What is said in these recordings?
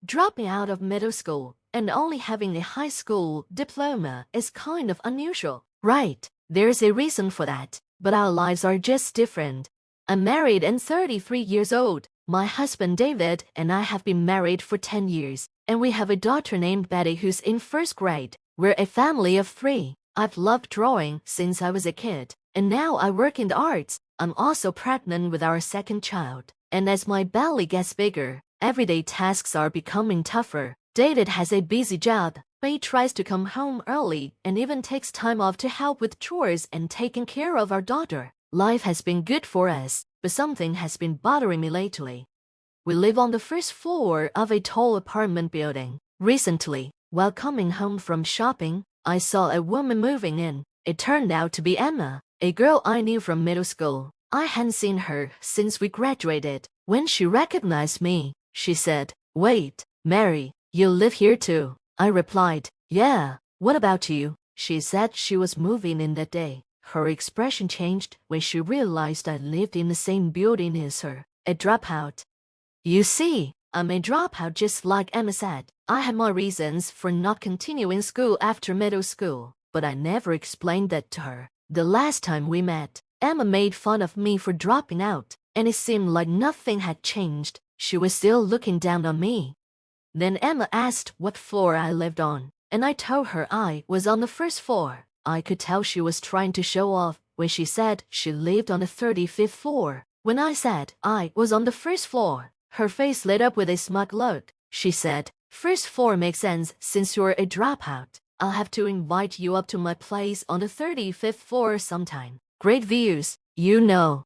Dropping out of middle school and only having a high school diploma is kind of unusual, right? There's a reason for that, but our lives are just different. I'm married and 33 years old. My husband David and I have been married for 10 years, and we have a daughter named Betty who's in first grade. We're a family of 3. I've loved drawing since I was a kid, and now I work in the arts. I'm also pregnant with our second child, and as my belly gets bigger, everyday tasks are becoming tougher. David has a busy job, but he tries to come home early and even takes time off to help with chores and taking care of our daughter. Life has been good for us, but something has been bothering me lately. We live on the first floor of a tall apartment building. Recently, while coming home from shopping, I saw a woman moving in. It turned out to be Emma, a girl I knew from middle school. I hadn't seen her since we graduated. When she recognized me, she said, "Wait, Mary, you live here too?" I replied, "Yeah, what about you?" She said she was moving in that day. Her expression changed when she realized I lived in the same building as her. A dropout. You see, I'm a dropout just like Emma said. I had my reasons for not continuing school after middle school, but I never explained that to her. The last time we met, Emma made fun of me for dropping out, and it seemed like nothing had changed. She was still looking down on me. Then Emma asked what floor I lived on, and I told her I was on the first floor. I could tell she was trying to show off when she said she lived on the 35th floor. When I said I was on the first floor, her face lit up with a smug look. She said, "First floor makes sense since you're a dropout. I'll have to invite you up to my place on the 35th floor sometime. Great views, you know."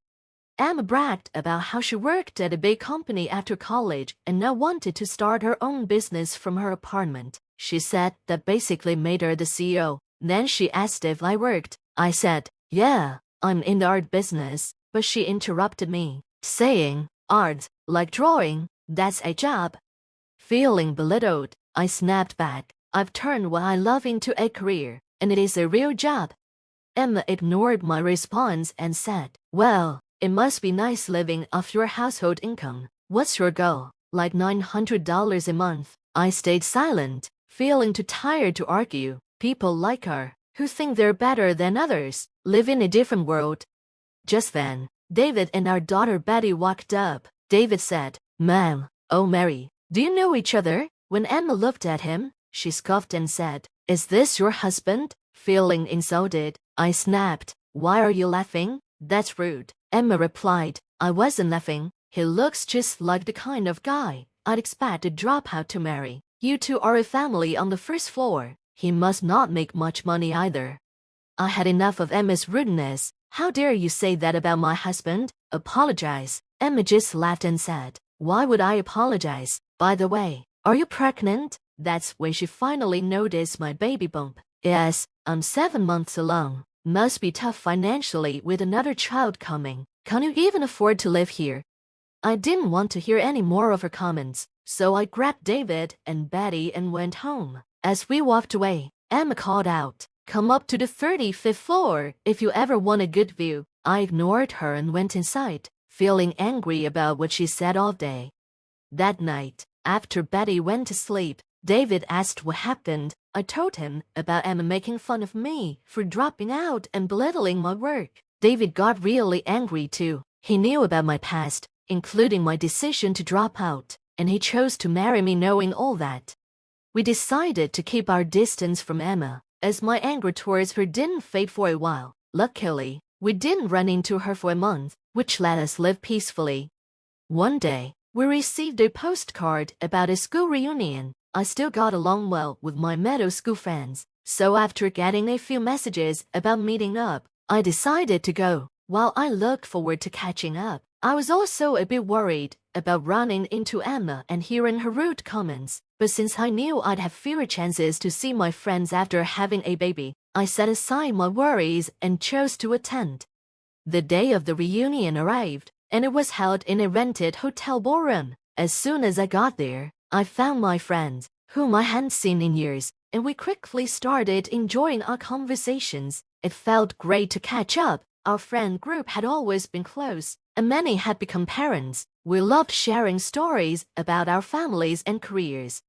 Emma bragged about how she worked at a big company after college and now wanted to start her own business from her apartment. She said that basically made her the CEO. Then she asked if I worked. I said, "Yeah, I'm in the art business," but she interrupted me, saying, "Art, like drawing, that's a job." Feeling belittled, I snapped back, "I've turned what I love into a career, and it is a real job." Emma ignored my response and said, "Well, it must be nice living off your household income. What's your goal? Like $900 a month?" I stayed silent, feeling too tired to argue. People like her, who think they're better than others, live in a different world. Just then, David and our daughter Betty walked up. David said, "Ma'am, oh Mary, do you know each other?" When Emma looked at him, she scoffed and said, "Is this your husband?" Feeling insulted, I snapped, "Why are you laughing? That's rude." Emma replied, "I wasn't laughing. He looks just like the kind of guy I'd expect a dropout to marry. You two are a family on the first floor. He must not make much money either." I had enough of Emma's rudeness. "How dare you say that about my husband? Apologize." Emma just laughed and said, "Why would I apologize? By the way, are you pregnant?" That's when she finally noticed my baby bump. "Yes, I'm 7 months along. Must be tough financially with another child coming. Can you even afford to live here?" I didn't want to hear any more of her comments, so I grabbed David and Betty and went home. As we walked away, Emma called out, "Come up to the 35th floor if you ever want a good view." I ignored her and went inside, feeling angry about what she said all day. That night, after Betty went to sleep, David asked what happened. I told him about Emma making fun of me for dropping out and belittling my work. David got really angry too. He knew about my past, including my decision to drop out, and he chose to marry me knowing all that. We decided to keep our distance from Emma, as my anger towards her didn't fade for a while. Luckily, we didn't run into her for a month, which let us live peacefully. One day, we received a postcard about a school reunion. I still got along well with my middle school friends, so after getting a few messages about meeting up, I decided to go. While I looked forward to catching up, I was also a bit worried about running into Emma and hearing her rude comments, but since I knew I'd have fewer chances to see my friends after having a baby, I set aside my worries and chose to attend. The day of the reunion arrived, and it was held in a rented hotel ballroom. As soon as I got there, I found my friends, whom I hadn't seen in years, and we quickly started enjoying our conversations. It felt great to catch up. Our friend group had always been close, and many had become parents. We loved sharing stories about our families and careers.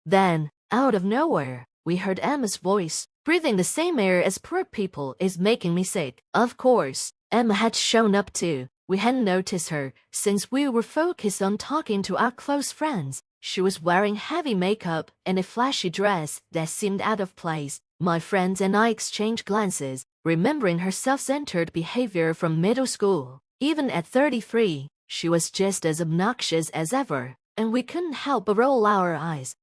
Then, out of nowhere, we heard Emma's voice. Breathing the same air as poor people is making me sick. Of course, Emma had shown up too. We hadn't noticed her, since we were focused on talking to our close friends. She was wearing heavy makeup and a flashy dress that seemed out of place. My friends and I exchanged glances, remembering her self-centered behavior from middle school. Even at 33, she was just as obnoxious as ever, and we couldn't help but roll our eyes.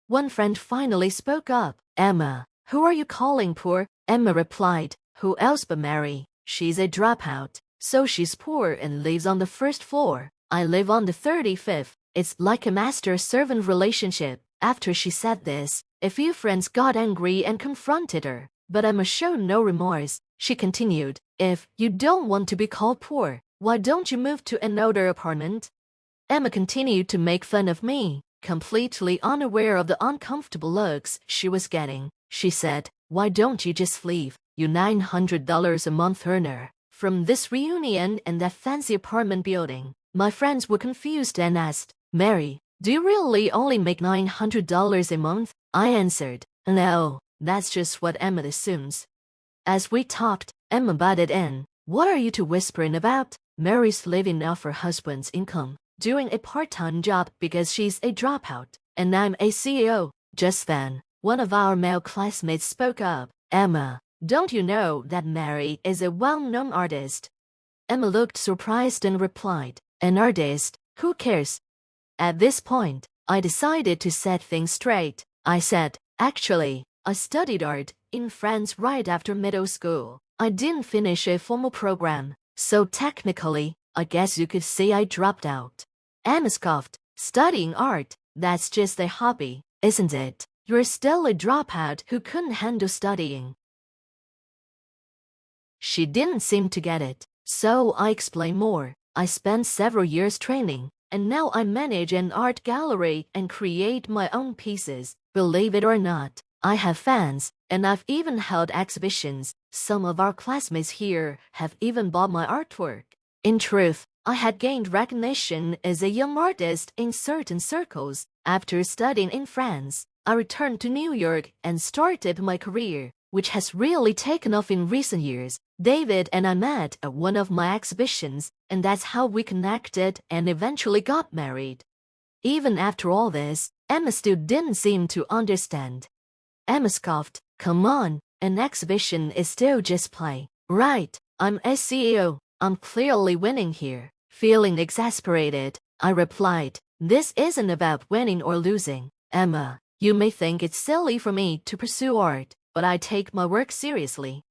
One friend finally spoke up. "Emma, who are you calling poor?" Emma replied, "Who else but Mary? She's a dropout, so she's poor and lives on the first floor. I live on the 35th. It's like a master-servant relationship." After she said this, a few friends got angry and confronted her, but Emma showed no remorse. She continued, "If you don't want to be called poor, why don't you move to an older apartment?" Emma continued to make fun of me, completely unaware of the uncomfortable looks she was getting. She said, "Why don't you just leave, you $900 a month earner, from this reunion and that fancy apartment building?" My friends were confused and asked, "Mary, do you really only make $900 a month?" I answered, "No, that's just what Emma assumes." As we talked, Emma butted in. "What are you two whispering about? Mary's living off her husband's income, doing a part-time job because she's a dropout, and I'm a CEO. Just then, one of our male classmates spoke up. "Emma, don't you know that Mary is a well-known artist?" Emma looked surprised and replied, "An artist? Who cares?" At this point, I decided to set things straight. I said, "Actually, I studied art in France right after middle school. I didn't finish a formal program, so technically, I guess you could say I dropped out." Emma scoffed. "Studying art, that's just a hobby, isn't it? You're still a dropout who couldn't handle studying." She didn't seem to get it, so I explained more. "I spent several years training, and now I manage an art gallery and create my own pieces. Believe it or not, I have fans, and I've even held exhibitions. Some of our classmates here have even bought my artwork." In truth, I had gained recognition as a young artist in certain circles. After studying in France, I returned to New York and started my career, which has really taken off in recent years. David and I met at one of my exhibitions, and that's how we connected and eventually got married. Even after all this, Emma still didn't seem to understand. Emma scoffed. "Come on, an exhibition is still just play, right? I'm a CEO. I'm clearly winning here." Feeling exasperated, I replied, "This isn't about winning or losing. Emma, you may think it's silly for me to pursue art, but I take my work seriously."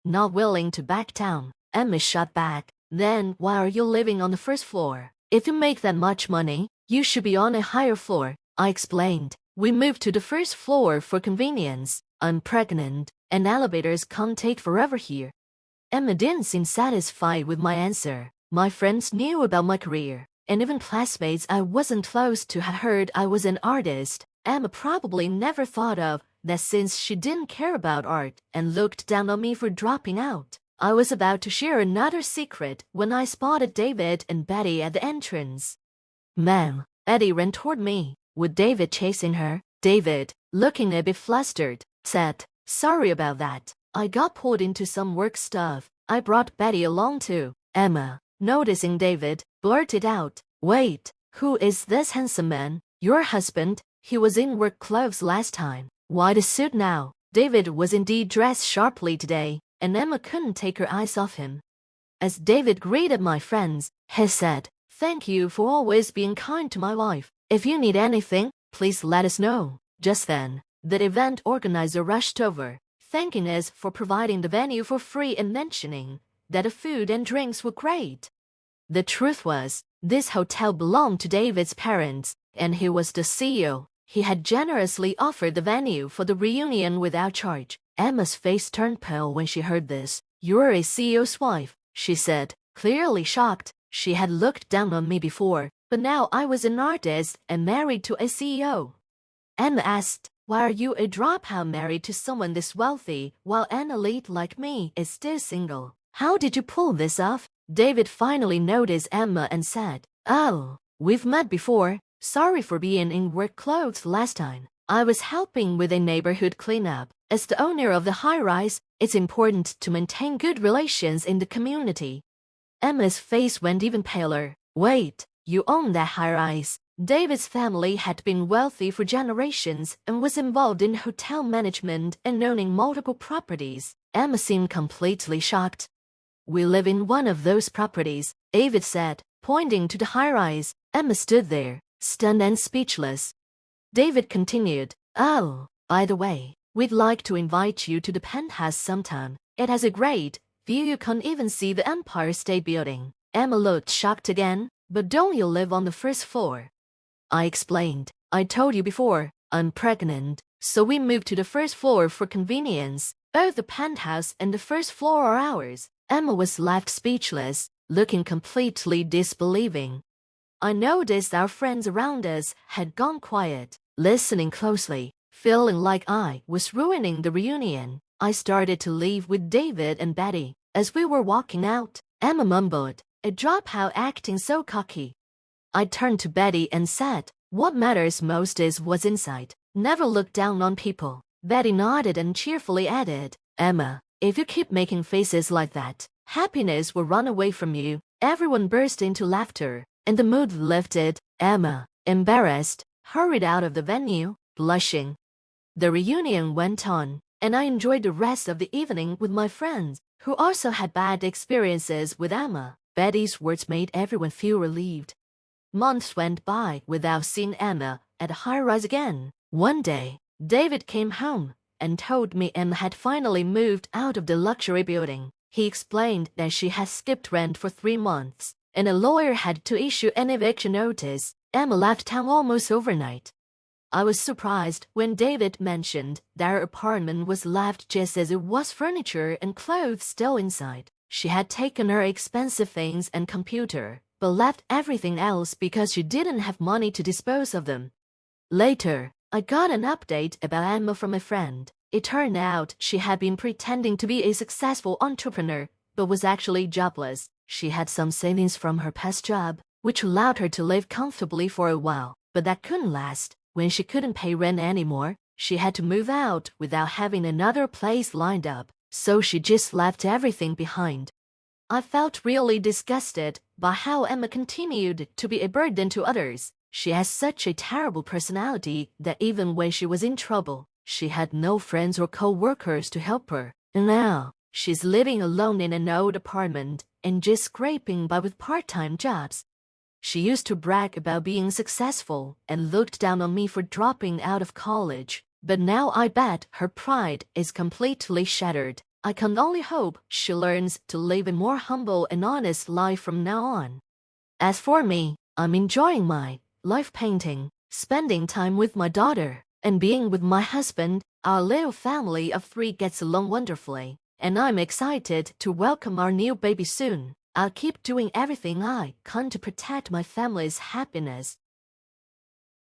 Not willing to back down, Emma shot back, "Then why are you living on the first floor? If you make that much money, you should be on a higher floor." I explained, "We moved to the first floor for convenience. I'm pregnant, and elevators can't take forever here." Emma didn't seem satisfied with my answer. My friends knew about my career, and even classmates I wasn't close to had heard I was an artist. Emma probably never thought of that since she didn't care about art and looked down on me for dropping out. I was about to share another secret when I spotted David and Betty at the entrance. "Ma'am," Betty ran toward me, with David chasing her. David, looking a bit flustered, said, "Sorry about that. I got pulled into some work stuff." I brought Betty along too. Emma, noticing David, blurted out, "Wait, who is this handsome man?" "Your husband. He was in work clothes last time. Why the suit now?" David was indeed dressed sharply today, and Emma couldn't take her eyes off him. As David greeted my friends, he said, "Thank you for always being kind to my wife. If you need anything, please let us know." Just then, the event organizer rushed over, thanking us for providing the venue for free and mentioning that the food and drinks were great. The truth was, this hotel belonged to David's parents, and he was the CEO. He had generously offered the venue for the reunion without charge. Emma's face turned pale when she heard this. "You're a CEO's wife," she said, clearly shocked. She had looked down on me before, but now I was an artist and married to a CEO. Emma asked, "Why are you a dropout married to someone this wealthy, while an elite like me is still single? How did you pull this off?" David finally noticed Emma and said, Oh, we've met before. Sorry for being in work clothes last time. I was helping with a neighborhood cleanup. As the owner of the high-rise, it's important to maintain good relations in the community. Emma's face went even paler. Wait, you own that high-rise? David's family had been wealthy for generations and was involved in hotel management and owning multiple properties. Emma seemed completely shocked. We live in one of those properties, David said, pointing to the high-rise. Emma stood there, stunned and speechless. David continued, Oh, by the way, we'd like to invite you to the penthouse sometime. It has a great view. You can't even see the Empire State Building. Emma looked shocked again. But don't you live on the first floor? I explained. I told you before, I'm pregnant, so we moved to the first floor for convenience. Both the penthouse and the first floor are ours. Emma was left speechless, looking completely disbelieving. I noticed our friends around us had gone quiet, listening closely, feeling like I was ruining the reunion. I started to leave with David and Betty. As we were walking out, Emma mumbled, "A dropout acting so cocky." I turned to Betty and said, "What matters most is what's inside. Never look down on people." Betty nodded and cheerfully added, "Emma, if you keep making faces like that, happiness will run away from you." Everyone burst into laughter, and the mood lifted. Emma, embarrassed, hurried out of the venue, blushing. The reunion went on, and I enjoyed the rest of the evening with my friends, who also had bad experiences with Emma. Betty's words made everyone feel relieved. Months went by without seeing Emma at the high-rise again. One day, David came home and told me Emma had finally moved out of the luxury building. He explained that she had skipped rent for 3 months, and a lawyer had to issue an eviction notice. Emma left town almost overnight. I was surprised when David mentioned that her apartment was left just as it was, furniture and clothes still inside. She had taken her expensive things and computer, but left everything else because she didn't have money to dispose of them. Later, I got an update about Emma from a friend. It turned out she had been pretending to be a successful entrepreneur, but was actually jobless. She had some savings from her past job, which allowed her to live comfortably for a while, but that couldn't last. When she couldn't pay rent anymore, she had to move out without having another place lined up, so she just left everything behind. I felt really disgusted by how Emma continued to be a burden to others. She has such a terrible personality that even when she was in trouble, she had no friends or co-workers to help her. And now, she's living alone in an old apartment and just scraping by with part-time jobs. She used to brag about being successful and looked down on me for dropping out of college. But now I bet her pride is completely shattered. I can only hope she learns to live a more humble and honest life from now on. As for me, I'm enjoying my life painting, spending time with my daughter, and being with my husband. Our little family of 3 gets along wonderfully, and I'm excited to welcome our new baby soon. I'll keep doing everything I can to protect my family's happiness.